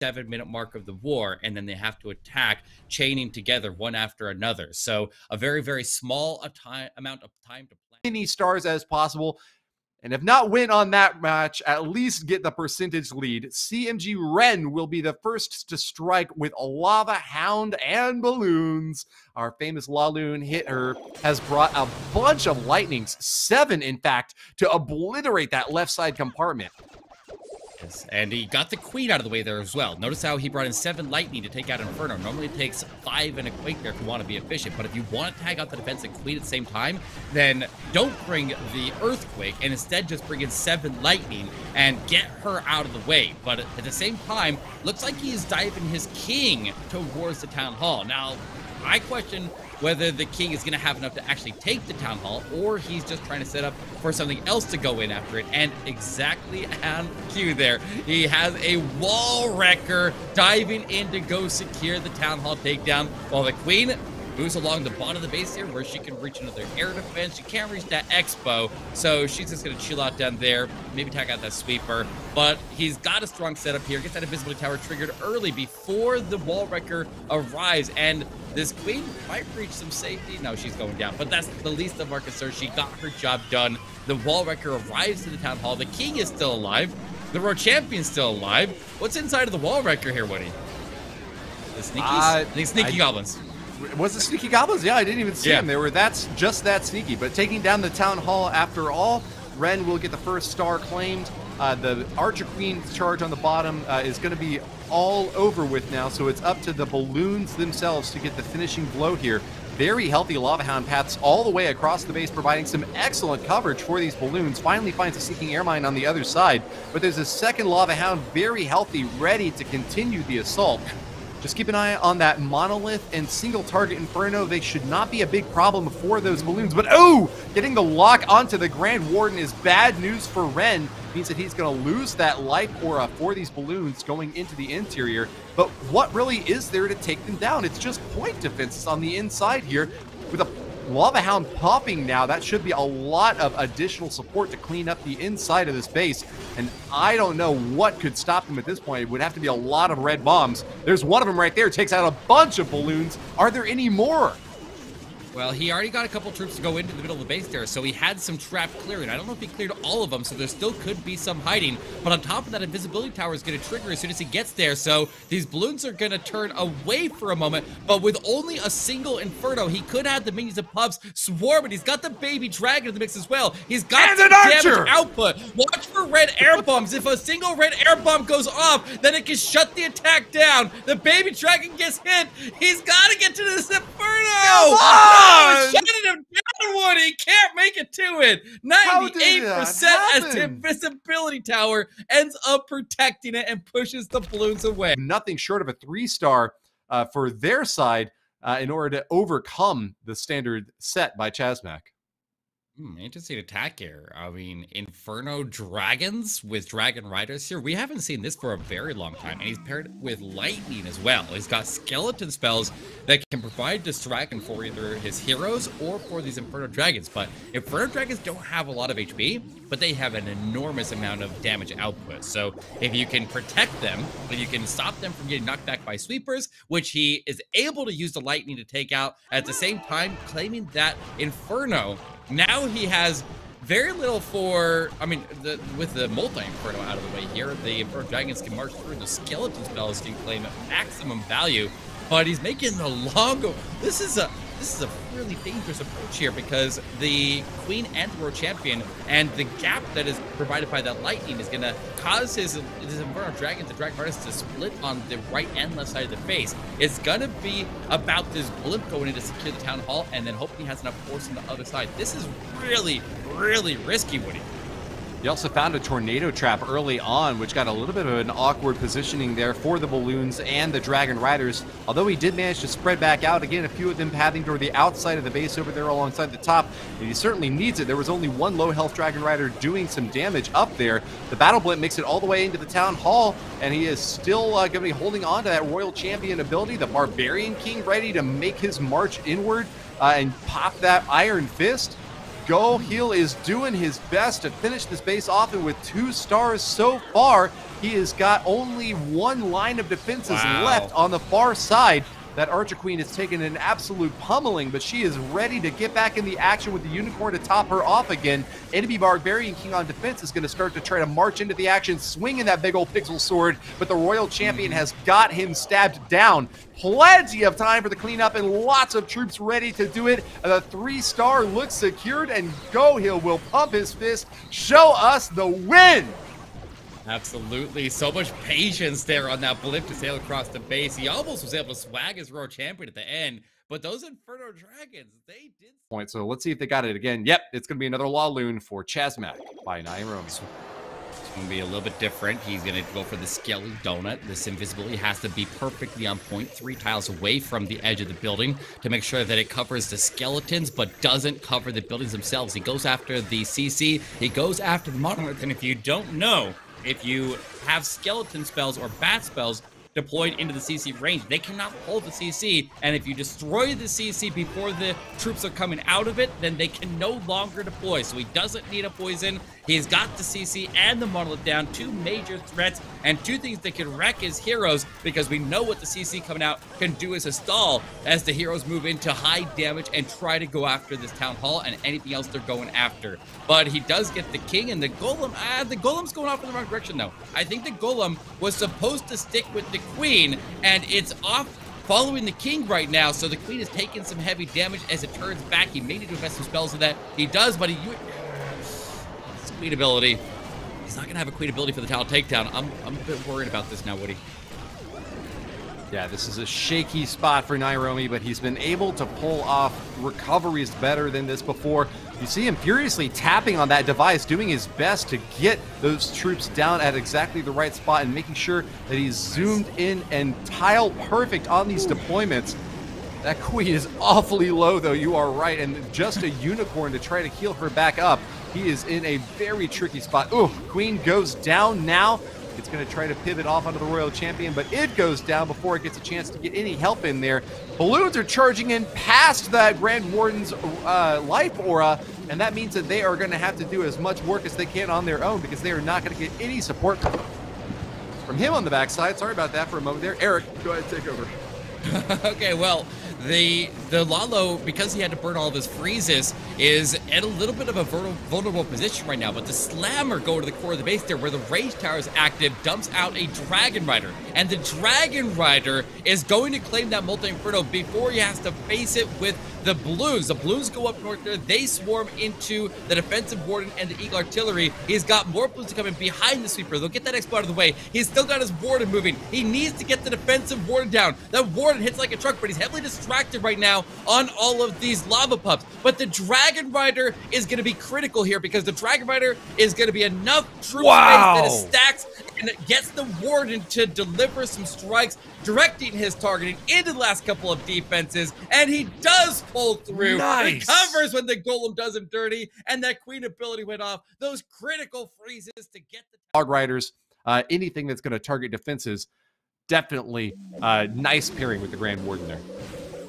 7-minute mark of the war, and then they have to attack, chaining together one after another. So a very, very small amount of time to plan. Many stars as possible. And if not win on that match, at least get the percentage lead. CMG Ren will be the first to strike with a Lava Hound and balloons. Our famous Laloon hitter has brought a bunch of lightnings, 7 in fact, to obliterate that left side compartment. Yes, and he got the Queen out of the way there as well. Notice how he brought in 7 lightning to take out Inferno. Normally it takes 5 and a Quake there if you want to be efficient, but if you want to tag out the defensive Queen at the same time, then don't bring the Earthquake and instead just bring in 7 lightning and get her out of the way. But at the same time, looks like he's diving his King towards the Town Hall. Now, I question whether the King is going to have enough to actually take the Town Hall, or he's just trying to set up for something else to go in after it. And exactly on cue there, he has a Wall Wrecker diving in to go secure the Town Hall takedown, while the Queen moves along the bottom of the base here where she can reach another air defense. She can't reach that Expo, so she's just going to chill out down there, maybe tag out that sweeper. But he's got a strong setup here. Gets that invisibility tower triggered early before the Wall Wrecker arrives, and this Queen might reach some safety. No, she's going down, but that's the least of our concern. She got her job done. The Wall Wrecker arrives to the Town Hall. The King is still alive. The World Champion's still alive. What's inside of the Wall Wrecker here, Woody? The sneakies? The sneaky goblins. Was it sneaky goblins? Yeah, I didn't even see them. They were just that sneaky. But taking down the Town Hall after all, Ren will get the first star claimed. The Archer Queen's charge on the bottom is going to be all over with now, so it's up to the balloons themselves to get the finishing blow here. Very healthy Lava Hound paths all the way across the base, providing some excellent coverage for these balloons. Finally finds a Seeking Air Mine on the other side, but there's a second Lava Hound very healthy, ready to continue the assault. Just keep an eye on that Monolith and single target Inferno. They should not be a big problem for those balloons. But oh, getting the lock onto the Grand Warden is bad news for Ren. Means that he's going to lose that life aura for these balloons going into the interior. But what really is there to take them down? It's just point defenses on the inside here with a Lava Hound popping now. That should be a lot of additional support to clean up the inside of this base. And I don't know what could stop them at this point. It would have to be a lot of red bombs. There's one of them right there. Takes out a bunch of balloons. Are there any more? Well, he already got a couple troops to go into the middle of the base there, so he had some trap clearing. I don't know if he cleared all of them, so there still could be some hiding. But on top of that, invisibility tower is going to trigger as soon as he gets there, so these balloons are going to turn away for a moment. But with only a single Inferno, he could have the minions and pups swarming. He's got the baby dragon in the mix as well. He's got some damage output. Watch for red air bombs. If a single red air bomb goes off, then it can shut the attack down. The baby dragon gets hit. He's got to get to this Inferno. Shutting him down, Woody. He can't make it to it. 98% as the invisibility tower ends up protecting it and pushes the balloons away. Nothing short of a 3-star for their side in order to overcome the standard set by CHASMAC. Interesting attack here. I mean, Inferno Dragons with Dragon Riders here. We haven't seen this for a very long time, and he's paired with Lightning as well. He's got skeleton spells that can provide distraction for either his heroes or for these Inferno Dragons. But Inferno Dragons don't have a lot of HP, but they have an enormous amount of damage output. So if you can protect them, if you can stop them from getting knocked back by sweepers, which he is able to use the Lightning to take out, at the same time claiming that Inferno, now he has very little for, I mean, with the multi-Inferno out of the way here, the Inferno Dragons can march through, the skeleton spells can claim maximum value, but he's making the long, this is a really dangerous approach here, because the Queen and the World Champion and the gap that is provided by that Lightning is going to cause his Inferno Dragons, the Dragon Riders, to split on the right and left side of the face. It's going to be about this blimp going in to secure the Town Hall, and then hoping he has enough force on the other side. This is really, really risky, Woody. He also found a tornado trap early on, which got a little bit of an awkward positioning there for the balloons and the Dragon Riders. Although he did manage to spread back out, again, a few of them pathing toward the outside of the base over there alongside the top. And he certainly needs it. There was only one low health Dragon Rider doing some damage up there. The Battle Blimp makes it all the way into the Town Hall, and he is still going to be holding on to that Royal Champion ability. The Barbarian King ready to make his march inward and pop that Iron Fist. go. Heel is doing his best to finish this base off, and with 2 stars so far, he has got only 1 line of defenses left on the far side. That Archer Queen has taken an absolute pummeling, but she is ready to get back in the action with the Unicorn to top her off again. Enemy Barbarian King on defense is going to start to try to march into the action, swinging that big old pixel sword, but the Royal Champion has got him stabbed down. Plenty of time for the cleanup and lots of troops ready to do it. The 3-star looks secured, and Go Hill will pump his fist, show us the win. Absolutely. So much patience there on that blip to sail across the base. He almost was able to swag his Royal Champion at the end, but those Inferno Dragons, they did. Point. So let's see if they got it again. Yep, it's going to be another Laloon for CHASMAC by Nairomi. It's going to be a little bit different. He's going to go for the Skelly Donut. This invisibility has to be perfectly on point, 3 tiles away from the edge of the building to make sure that it covers the skeletons but doesn't cover the buildings themselves. He goes after the CC. He goes after the Monolith. And if you don't know, if you have skeleton spells or bat spells deployed into the CC range, they cannot hold the CC, and if you destroy the CC before the troops are coming out of it, then they can no longer deploy. So he doesn't need a poison. He's got the CC and the Monolith down, 2 major threats, and 2 things that can wreck his heroes, because we know what the CC coming out can do as a stall as the heroes move into high damage and try to go after this Town Hall and anything else they're going after. But he does get the King, and the Golem's going off in the wrong direction, though. I think the Golem was supposed to stick with the Queen, and it's off following the King right now, so the Queen is taking some heavy damage as it turns back. He may need to invest some spells in that. He does, but Queen ability. He's not going to have a Queen ability for the Tower Takedown. I'm a bit worried about this now, Woody. Yeah, this is a shaky spot for Nairomi, but he's been able to pull off recoveries better than this before. You see him furiously tapping on that device, doing his best to get those troops down at exactly the right spot and making sure that he's zoomed in and tile perfect on these deployments. That Queen is awfully low, though. You are right, and just a Unicorn to try to heal her back up. He is in a very tricky spot. Ooh, Queen goes down now. It's going to try to pivot off onto the Royal Champion, but it goes down before it gets a chance to get any help in there. Balloons are charging in past that Grand Warden's life aura, and that means that they are going to have to do as much work as they can on their own, because they are not going to get any support from him on the backside. Sorry about that for a moment there. Eric, go ahead and take over. Okay, well, the Lalo, because he had to burn all of his freezes, is at a little bit of a vulnerable position right now, but the Slammer going to the core of the base there where the Rage Tower is active, dumps out a Dragon Rider, and the Dragon Rider is going to claim that Multi-Inferno before he has to face it with the Blues. The Blues go up north there, they swarm into the Defensive Warden and the Eagle Artillery. He's got more Blues to come in behind the Sweeper. They'll get that Expo out of the way. He's still got his Warden moving. He needs to get the Defensive Warden down. That Warden hits like a truck, but he's heavily distracted right now on all of these lava pups. But the Dragon Rider is going to be critical here, because the Dragon Rider is going to be enough troop space that is stacked and it gets the Warden to deliver some strikes, directing his targeting into the last couple of defenses, and he does pull through. Nice. Recovers when the Golem does him dirty, and that Queen ability went off. Those critical freezes to get the Dog Riders, anything that's going to target defenses, definitely nice pairing with the Grand Warden there.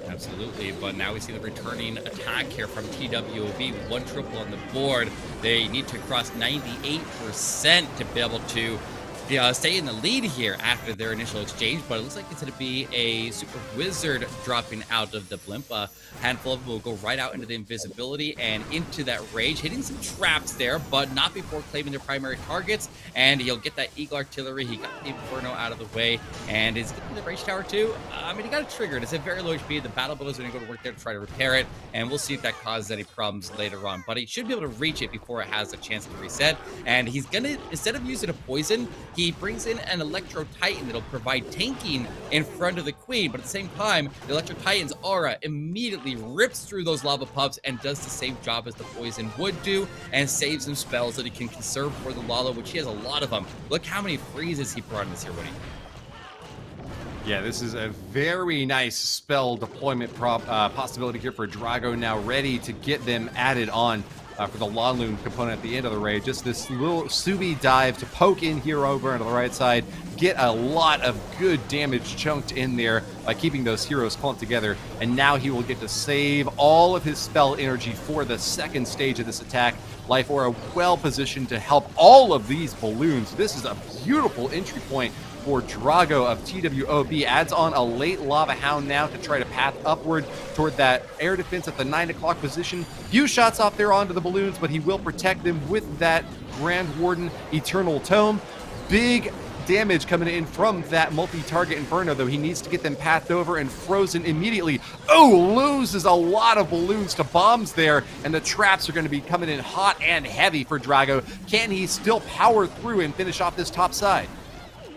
Absolutely, but now we see the returning attack here from TWOB with 1 triple on the board. They need to cross 98% to be able to stay in the lead here after their initial exchange, but it looks like it's going to be a Super Wizard dropping out of the blimp. A handful of them will go right out into the invisibility and into that rage, hitting some traps there, but not before claiming their primary targets, and he'll get that Eagle Artillery. He got the Inferno out of the way, and is getting the Rage Tower too. I mean, he got it triggered. It's a very low HP. The Battle Builder is going to go to work there to try to repair it, and we'll see if that causes any problems later on, but he should be able to reach it before it has a chance to reset. And he's going to, instead of using a poison, he brings in an Electro Titan that'll provide tanking in front of the Queen, but at the same time, the Electro Titan's aura immediately rips through those lava pups and does the same job as the poison would do, and saves some spells that he can conserve for the Lalo, which he has a lot of them. Look how many freezes he brought in this here, Woody. Yeah, this is a very nice spell deployment possibility here for Drago, now ready to get them added on. for the Laloon component at the end of the raid. Just this little Subi dive to poke in here over onto the right side, get a lot of good damage chunked in there by keeping those heroes clumped together, and now he will get to save all of his spell energy for the second stage of this attack. Life Aura well positioned to help all of these balloons. This is a beautiful entry point for Drago of TWOB. Adds on a late Lava Hound now to try to path upward toward that air defense at the 9 o'clock position. Few shots off there onto the balloons, but he will protect them with that Grand Warden Eternal Tome. Big damage coming in from that multi-target Inferno, though he needs to get them pathed over and frozen immediately. Oh, loses a lot of balloons to bombs there, and the traps are going to be coming in hot and heavy for Drago. Can he still power through and finish off this top side?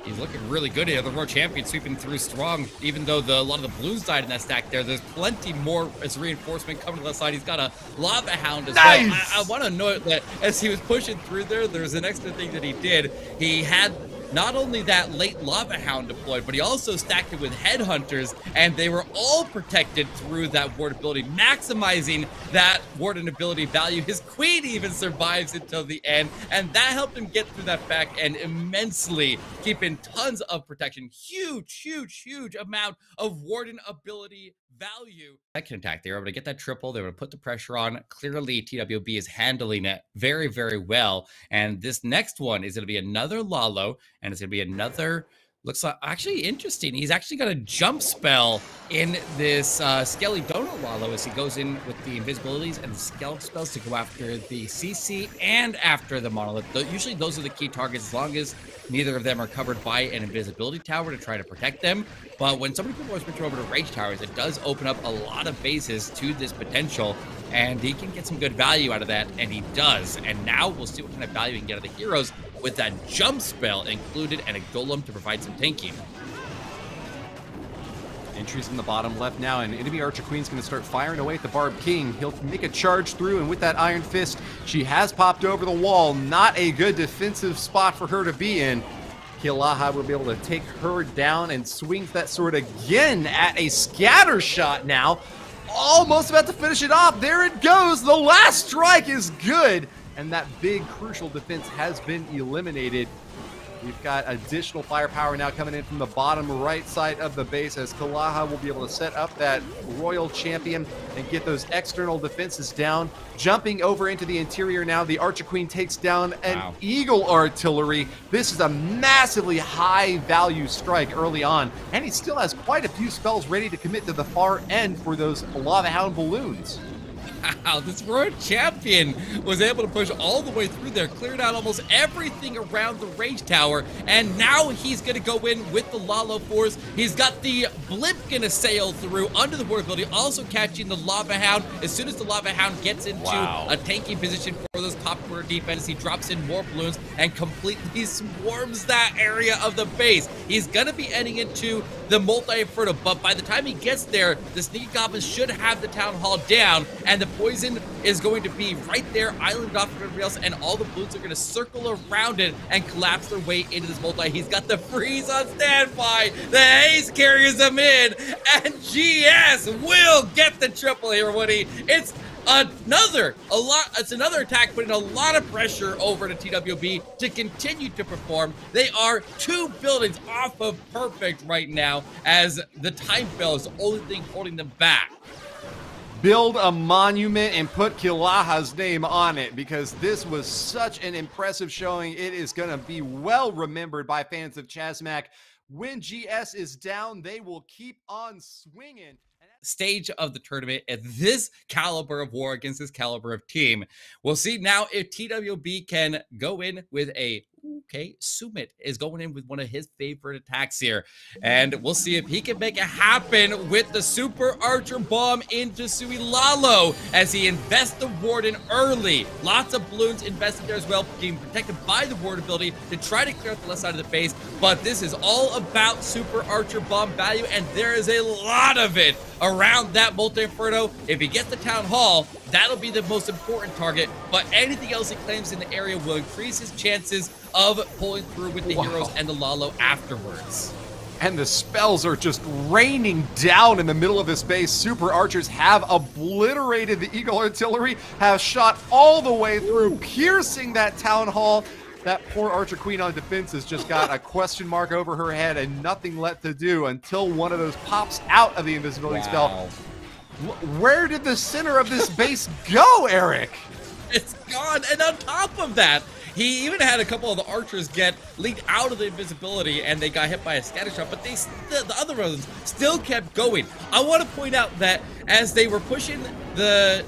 He's looking really good here. The World Champion sweeping through strong. Even though a lot of the balloons died in that stack there's plenty more as reinforcement coming to the side. He's got a Lava Hound as well. I want to note that as he was pushing through there's an extra thing that he did. He had not only that late Lava Hound deployed, but he also stacked it with Headhunters, and they were all protected through that ward ability, maximizing that warden ability value. His Queen even survives until the end, and that helped him get through that back end immensely, keeping tons of protection. Huge amount of warden ability value. Second attack, they were able to get that triple. They were able to put the pressure on. Clearly, TWB is handling it very well. And this next one is going to be another Lalo, and it's going to be another, looks like, actually interesting. He's actually got a jump spell in this Skelly Donut Lalo as he goes in with the invisibilities and the skeleton spells to go after the CC and after the Monolith. Usually those are the key targets as long as neither of them are covered by an invisibility tower to try to protect them. But when somebody puts more switch over to Rage Towers, it does open up a lot of bases to this potential, and he can get some good value out of that, and he does. And now we'll see what kind of value he can get out of the heroes with that jump spell included and a golem to provide some tanking. Entries in the bottom left now, and enemy Archer Queen's going to start firing away at the Barb King. He'll make a charge through, and with that Iron Fist, she has popped over the wall. Not a good defensive spot for her to be in. Kilaha will be able to take her down and swings that sword again at a scatter shot now. Almost about to finish it off. There it goes. The last strike is good, and that big crucial defense has been eliminated. We've got additional firepower now coming in from the bottom right side of the base as Kalaha will be able to set up that Royal Champion and get those external defenses down. Jumping over into the interior now, the Archer Queen takes down an Eagle Artillery. This is a massively high value strike early on, and he still has quite a few spells ready to commit to the far end for those Lava Hound balloons. Wow, this Royal Champion was able to push all the way through there, cleared out almost everything around the Rage Tower, and now he's going to go in with the Lalo Force. He's got the Blip going to sail through under the ward ability, also catching the Lava Hound. As soon as the Lava Hound gets into a tanking position for those top corner defense, he drops in more balloons and completely swarms that area of the base. He's going to be ending into the Multi-Inferno, but by the time he gets there, the Sneaky Goblins should have the Town Hall down, and the poison is going to be right there, islanded off of everybody else, and all the balloons are going to circle around it and collapse their way into this multi. He's got the freeze on standby. The haste carries him in, and GS will get the triple here, Woody. It's another attack putting a lot of pressure over to TWB to continue to perform. They are 2 buildings off of perfect right now, as the time spell is the only thing holding them back. Build a monument and put Kilaha's name on it, because this was such an impressive showing. It is going to be well remembered by fans of CHASMAC. When GS is down, they will keep on swinging. Stage of the tournament at this caliber of war against this caliber of team. We'll see now if TWB can go in with a Sumit is going in with one of his favorite attacks here, and we'll see if he can make it happen with the Super Archer Bomb into Sui Lalo as he invests the Warden early. Lots of balloons invested there as well, being protected by the Ward ability to try to clear out the left side of the base, but this is all about Super Archer Bomb value, and there is a lot of it around that Multi-Inferno. If he gets the Town Hall, that'll be the most important target, but anything else he claims in the area will increase his chances of pulling through with the heroes and the Lalo afterwards. And the spells are just raining down in the middle of this base. Super Archers have obliterated the Eagle Artillery, have shot all the way through, piercing that Town Hall. That poor Archer Queen on defense has just got a question mark over her head and nothing left to do until one of those pops out of the invisibility spell. Where did the center of this base go, Eric? It's gone, and on top of that, he even had a couple of the archers get leaked out of the invisibility, and they got hit by a scatter shot, but the other ones still kept going. I want to point out that as they were pushing the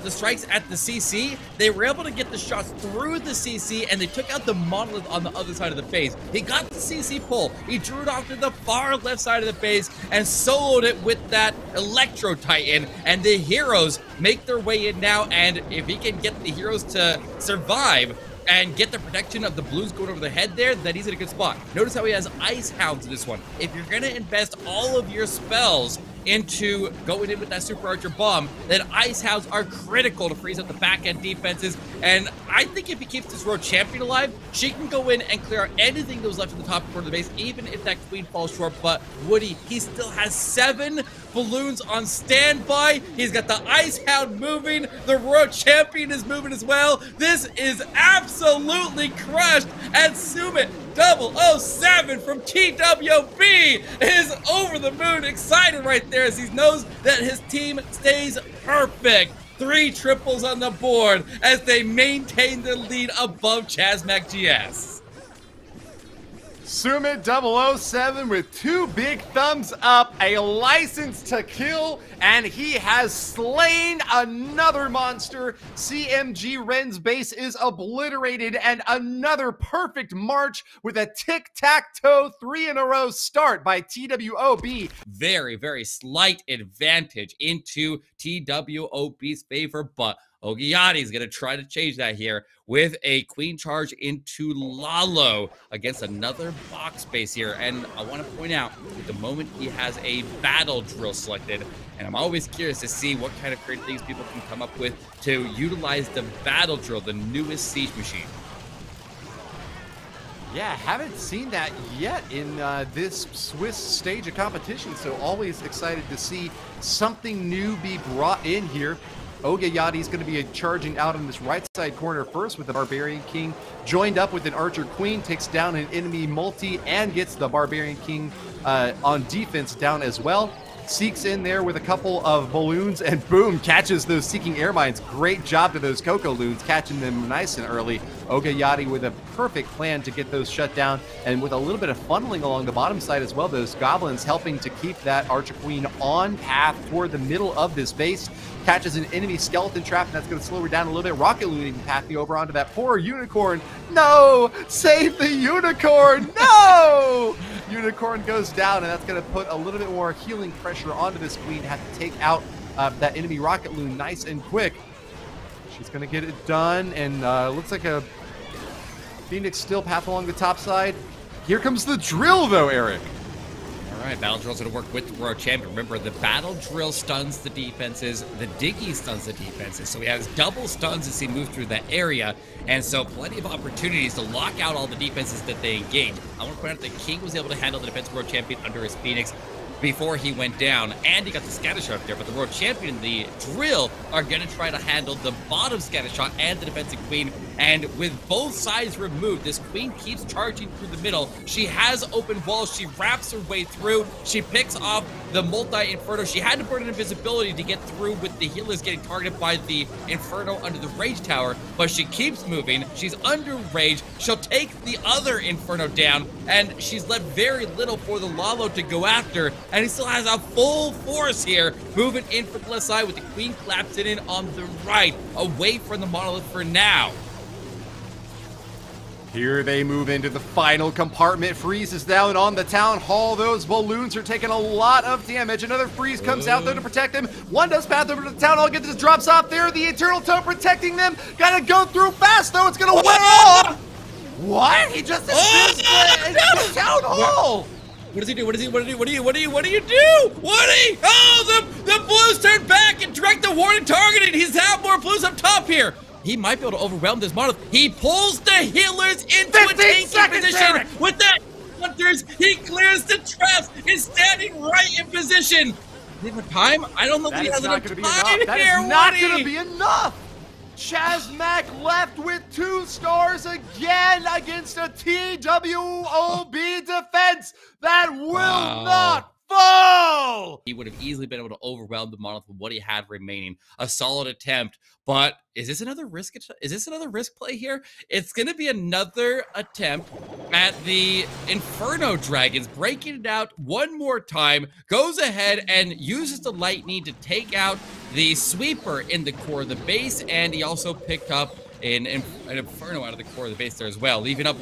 strikes at the CC, they were able to get the shots through the CC, and they took out the monolith on the other side of the base. He got the CC pull. He drew it off to the far left side of the base and soloed it with that Electro Titan, and the heroes make their way in now, and if he can get the heroes to survive and get the protection of the blues going over the head there, then he's in a good spot. Notice how he has Ice Hounds in this one. If you're gonna invest all of your spells into going in with that Super Archer bomb, then Ice Hounds are critical to freeze up the back-end defenses. And I think if he keeps this Road Champion alive, she can go in and clear out anything that was left in the top corner of the base, even if that Queen falls short. But Woody, he still has 7 balloons on standby. He's got the Ice Hound moving. The Road Champion is moving as well. This is absolutely crushed. And Sumit 007 from TWOB is over the moon excited right there as he knows that his team stays perfect. 3 triples on the board as they maintain the lead above CHASMAC G.S. Sumit 007 with 2 big thumbs up, a license to kill, and he has slain another monster. CMG Ren's base is obliterated, and another perfect march with a tic-tac-toe 3-in-a-row start by TWOB. Very, very slight advantage into TWOB's favor, but Ogiyati is going to try to change that here with a queen charge into Lalo against another box base here. And I want to point out, at the moment he has a battle drill selected, and I'm always curious to see what kind of creative things people can come up with to utilize the battle drill, the newest siege machine. Yeah, haven't seen that yet in this Swiss stage of competition, so always excited to see something new be brought in here. Ogiyati is going to be charging out in this right side corner first with the Barbarian King, joined up with an Archer Queen, takes down an enemy multi and gets the Barbarian King on defense down as well. Seeks in there with a couple of balloons and boom, catches those Seeking Air Mines. Great job to those Coco Loons, catching them nice and early. Ogiyati with a perfect plan to get those shut down, and with a little bit of funneling along the bottom side as well, those Goblins helping to keep that Archer Queen on path toward the middle of this base. Catches an enemy skeleton trap, and that's going to slow her down a little bit. Rocket Loon even pathing over onto that poor Unicorn. No! Save the Unicorn! No! Unicorn goes down, and that's going to put a little bit more healing pressure onto this Queen. Have to take out that enemy Rocket Loon nice and quick. She's going to get it done, and looks like a Phoenix still path along the top side. Here comes the drill, though, Eric. All right, Battle Drill's going to work with the Road Champion. Remember, the Battle Drill stuns the defenses, the Diggy stuns the defenses. So he has double stuns as he moves through that area, and so plenty of opportunities to lock out all the defenses that they engage. I want to point out that King was able to handle the defensive Road Champion under his Phoenix before he went down, and he got the scatter shot there, but the Road Champion and the Drill are going to try to handle the bottom scatter shot and the defensive Queen, and with both sides removed, this Queen keeps charging through the middle. She has open walls, she wraps her way through, she picks off the multi-Inferno. She had to burn an invisibility to get through with the healers getting targeted by the Inferno under the Rage Tower, but she keeps moving, she's under Rage, she'll take the other Inferno down, and she's left very little for the Lalo to go after, and he still has a full force here, moving in from the left side with the Queen collapsing in on the right, away from the Monolith for now. Here they move into the final compartment. Freezes down on the Town Hall. Those balloons are taking a lot of damage. Another freeze comes out there to protect them. One does path over to the Town Hall, gets his drops off there. The Eternal Toe protecting them. Gotta go through fast though. It's gonna wear off. What? He just the Town Hall. What does he do? What do you do? Woody! Oh, the blues turn back and direct the warning targeting. He's have more blues up top here. He might be able to overwhelm this monolith. He pulls the healers into a tanky position with that. Hunters. He clears the traps. Is standing right in position. Different time? I don't know if That he is has not enough going to be time enough. That here, is not Woody. going to be enough. CHASMAC left with 2 stars again against a TWOB defense that will not fall. He would have easily been able to overwhelm the Monolith with what he had remaining. A solid attempt, but is this another risk? Is this another risk play here? It's going to be another attempt at the Inferno Dragons, breaking it out one more time, goes ahead and uses the Lightning to take out the Sweeper in the core of the base, and he also picked up an Inferno out of the core of the base there as well, leaving up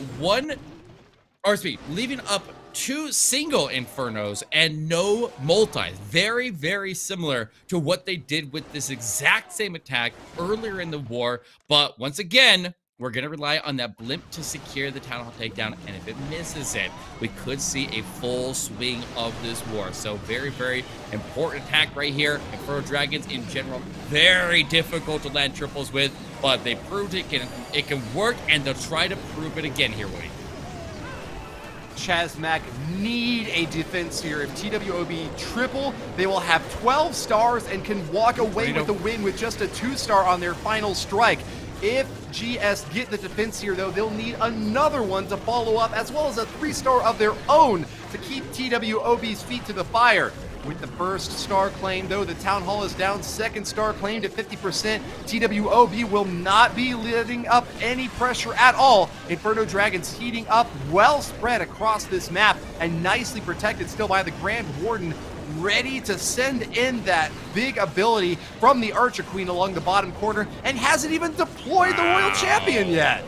leaving up 2 single Infernos and no multis. Very, very similar to what they did with this exact same attack earlier in the war. But once again, we're going to rely on that blimp to secure the Town Hall takedown. And if it misses it, we could see a full swing of this war. So very, very important attack right here. Inferno Dragons in general, very difficult to land triples with, but they proved it can work, and they'll try to prove it again here, Woody. CHASMAC need a defense here. If TWOB triple, they will have 12 stars and can walk away with the win with just a 2-star on their final strike. If GS get the defense here, though, they'll need another one to follow up, as well as a 3-star of their own to keep TWOB's feet to the fire. With the first star claim, though, the Town Hall is down. Second star claimed at 50%. TWOB will not be letting up any pressure at all. Inferno Dragons heating up, well spread across this map, and nicely protected still by the Grand Warden, ready to send in that big ability from the Archer Queen along the bottom corner, and hasn't even deployed the Royal Champion yet.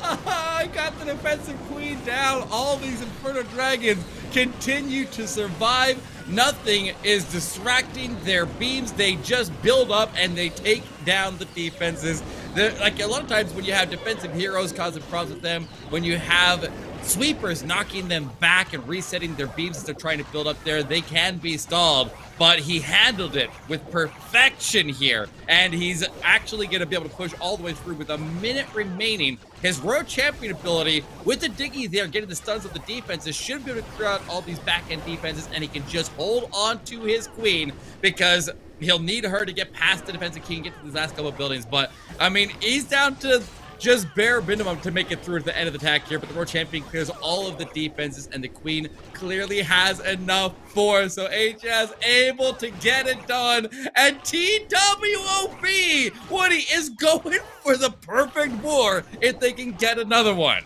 I got the defensive queen down. All these Inferno Dragons continue to survive. Nothing is distracting their beams. They just build up and they take down the defenses. Like a lot of times when you have defensive heroes causing problems with them, when you have sweepers knocking them back and resetting their beams as they're trying to build up there, they can be stalled. But he handled it with perfection here, and he's actually going to be able to push all the way through with a minute remaining. His Royal Champion ability, with the Diggy there, getting the stuns of the defenses, should be able to clear out all these back-end defenses, and he can just hold on to his Queen, because he'll need her to get past the defensive king, get to these last couple of buildings. But, I mean, he's down to just bare minimum to make it through to the end of the attack here, but the Royal Champion clears all of the defenses, and the Queen clearly has enough force. So HS able to get it done, and TWOB, Woody, is going for the perfect war if they can get another one.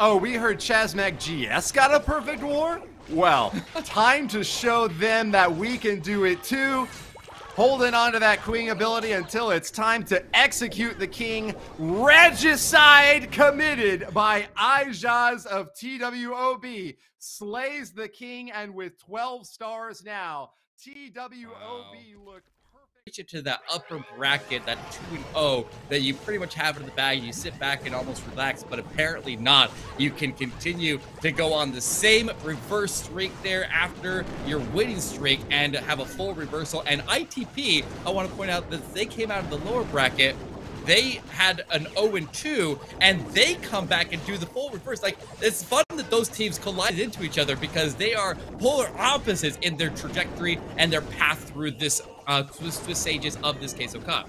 Oh, we heard CHASMAC G.S. got a perfect war? Well, time to show them that we can do it too. Holding on to that Queen ability until it's time to execute the king. Regicide committed by Ijaz of TWOB. Slays the king, and with 12 stars now, TWOB look perfect. You to that upper bracket, that 2-0 that you pretty much have in the bag. You sit back and almost relax, but apparently not. You can continue to go on the same reverse streak there after your winning streak and have a full reversal. And ITP, I want to point out that they came out of the lower bracket. They had an 0-2, and they come back and do the full reverse. Like, it's fun that those teams collided into each other because they are polar opposites in their trajectory and their path through this Swiss stages of this CHASMAC Cup.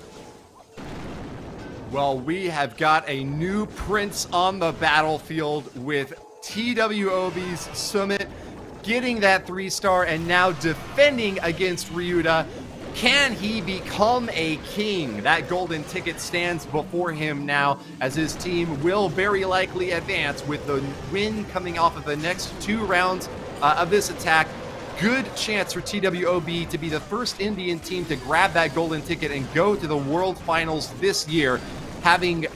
Well, we have got a new prince on the battlefield with TWOB's Summit getting that 3-star and now defending against Ryuta. Can he become a king? That golden ticket stands before him now, as his team will very likely advance with the win coming off of the next 2 rounds of this attack. Good chance for TWOB to be the first Indian team to grab that golden ticket and go to the World Finals this year, having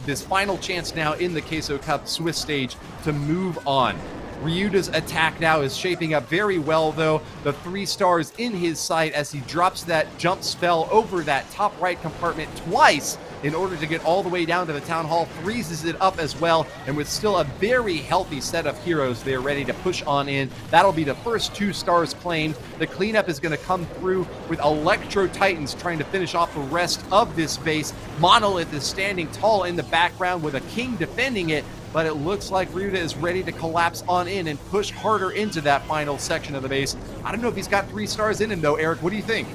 this final chance now in the CHASMAC Cup Swiss stage to move on. Ryuta's attack now is shaping up very well, though. The 3 stars in his sight as he drops that jump spell over that top right compartment twice in order to get all the way down to the Town Hall, freezes it up as well, and with still a very healthy set of heroes, they're ready to push on in. That'll be the first 2 stars claimed. The cleanup is going to come through with Electro Titans trying to finish off the rest of this base. Monolith is standing tall in the background with a king defending it. but it looks like Ryuta is ready to collapse on in and push harder into that final section of the base. I don't know if he's got 3 stars in him, though. Eric, what do you think?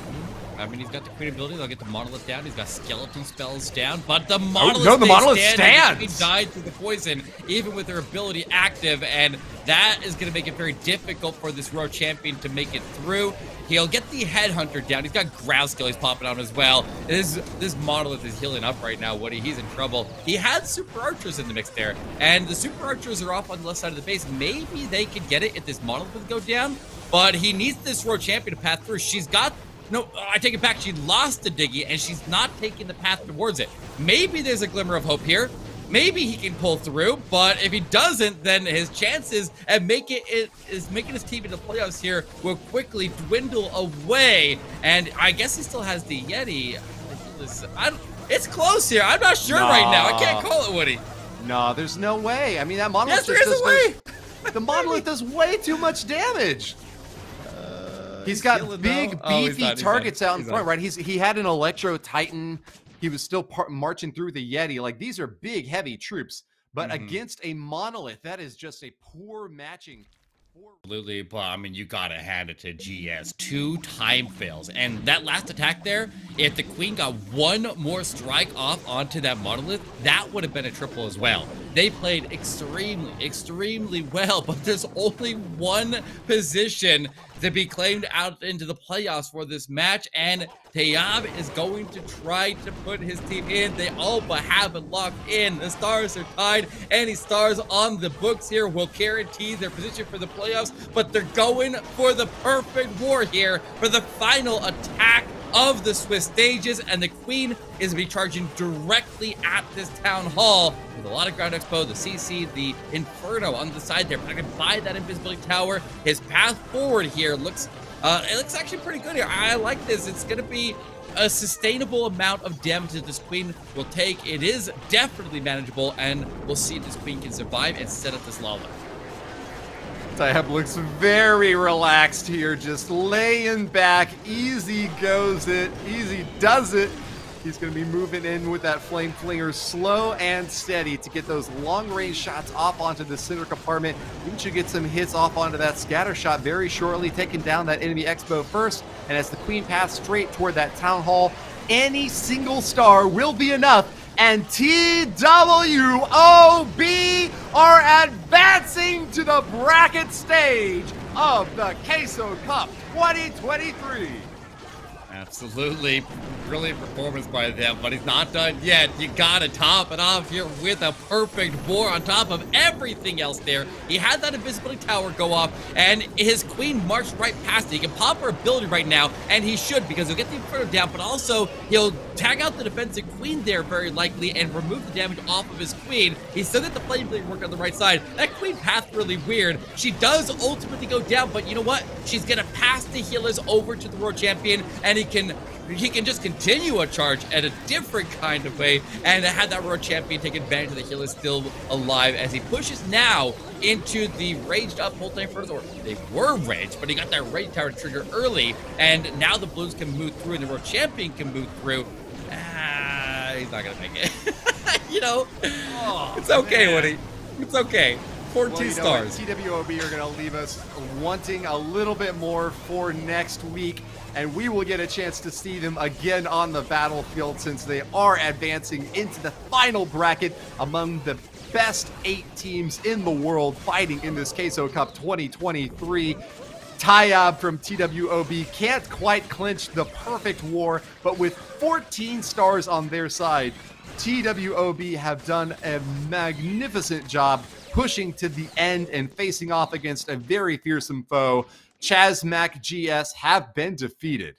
I mean, he's got the queen ability. They'll get the monolith down. He's got skeleton spells down, but the monolith, the monolith stands. He died through the poison, even with their ability active, and that is going to make it very difficult for this Royal Champion to make it through. He'll get the Headhunter down. He's got ground skill he's popping on as well. This monolith is healing up right now, Woody. He's in trouble. He had super archers in the mix there, and the super archers are off on the left side of the base. Maybe they could get it if this monolith would go down, but he needs this Royal Champion to pass through. She's got... No, I take it back. She lost the Diggy, and she's not taking the path towards it. Maybe there's a glimmer of hope here. Maybe he can pull through, but if he doesn't, then his chances at making his team into playoffs here will quickly dwindle away. And I guess he still has the Yeti. It's close here. I'm not sure right now. I can't call it, Woody. No, there's no way. I mean, that monolith there is a way. The monolith does way too much damage. He's got big, beefy targets out in front, right? He had an Electro Titan. He was still marching through the Yeti. Like, these are big, heavy troops. But against a monolith, that is just a poor matching. Absolutely, but I mean, you gotta hand it to GS. 2 time fails, and that last attack there, if the queen got 1 more strike off onto that monolith, that would have been a triple as well. They played extremely well, but there's only 1 position to be claimed out into the playoffs for this match, and TWOB is going to try to put his team in. They all but have it locked in. The stars are tied. Any stars on the books here will guarantee their position for the playoffs, but they're going for the perfect war here for the final attack of the Swiss stages, and the queen is going to be charging directly at this town hall with a lot of ground expo, the CC, the Inferno on the side there, protected by that invisibility tower. His path forward here looks actually pretty good here. I like this. It's going to be a sustainable amount of damage that this queen will take. It is definitely manageable, and we'll see if this queen can survive and set up this Lala. TWOB looks very relaxed here, just laying back. Easy goes it, easy does it. He's going to be moving in with that Flame Flinger slow and steady to get those long-range shots off onto the center compartment. He should get some hits off onto that scatter shot very shortly, taking down that enemy expo first. And as the queen passed straight toward that town hall, any single star will be enough. And TWOB are advancing to the bracket stage of the CHASMAC Cup 2023. Absolutely. Brilliant performance by them, but he's not done yet. You gotta top it off here with a perfect war on top of everything else there. He had that invisibility tower go off, and his queen marched right past it. He can pop her ability right now, and he should, because he'll get the Inferno down, but also he'll tag out the defensive queen there very likely and remove the damage off of his queen. He still got the Flame Blade work on the right side. That queen path really weird. She does ultimately go down, but you know what? She's gonna pass the healers over to the Royal Champion, and he can just continue a charge at a different kind of way, and had that Royal Champion take advantage of the healers still alive as he pushes now into the raged up multi-infernos, or they were raged, but he got that rage tower trigger early, and now the blues can move through and the Royal Champion can move through. He's not gonna make it. You know, it's okay, man. Woody. It's okay. 14 stars. TWOB are going to leave us wanting a little bit more for next week, and we will get a chance to see them again on the battlefield since they are advancing into the final bracket among the best 8 teams in the world fighting in this CHASMAC Cup 2023. TWOB from TWOB can't quite clinch the perfect war, but with 14 stars on their side, TWOB have done a magnificent job pushing to the end and facing off against a very fearsome foe. CHASMAC G.S. have been defeated.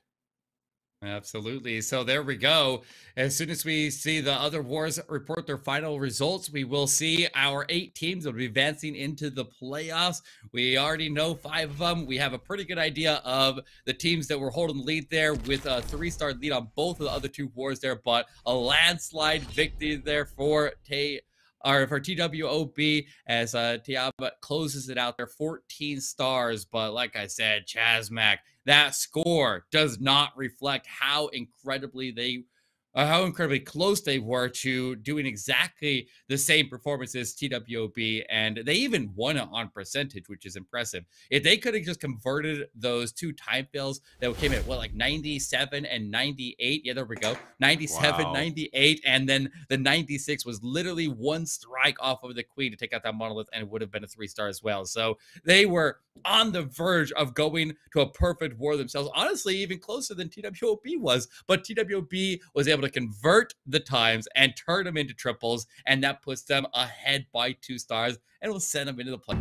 Absolutely. So there we go. As soon as we see the other wars report their final results, we will see our 8 teams that will be advancing into the playoffs. We already know 5 of them. We have a pretty good idea of the teams that were holding the lead there, with a 3-star lead on both of the other 2 wars there, but a landslide victory there for TWOB as TWOB closes it out there, 14 stars. But like I said, CHASMAC, that score does not reflect how incredibly they how incredibly close they were to doing exactly the same performance as TWOB, and they even won it on percentage, which is impressive. If they could have just converted those two time fails that came in, what, like 97 and 98? Yeah, there we go. 97, Wow. 98, and then the 96 was literally one strike off of the queen to take out that monolith, and it would have been a 3-star as well. So they were on the verge of going to a perfect war themselves. Honestly, even closer than TWOB was, but TWOB was able to convert the times and turn them into triples, and that puts them ahead by 2 stars and will send them into the play.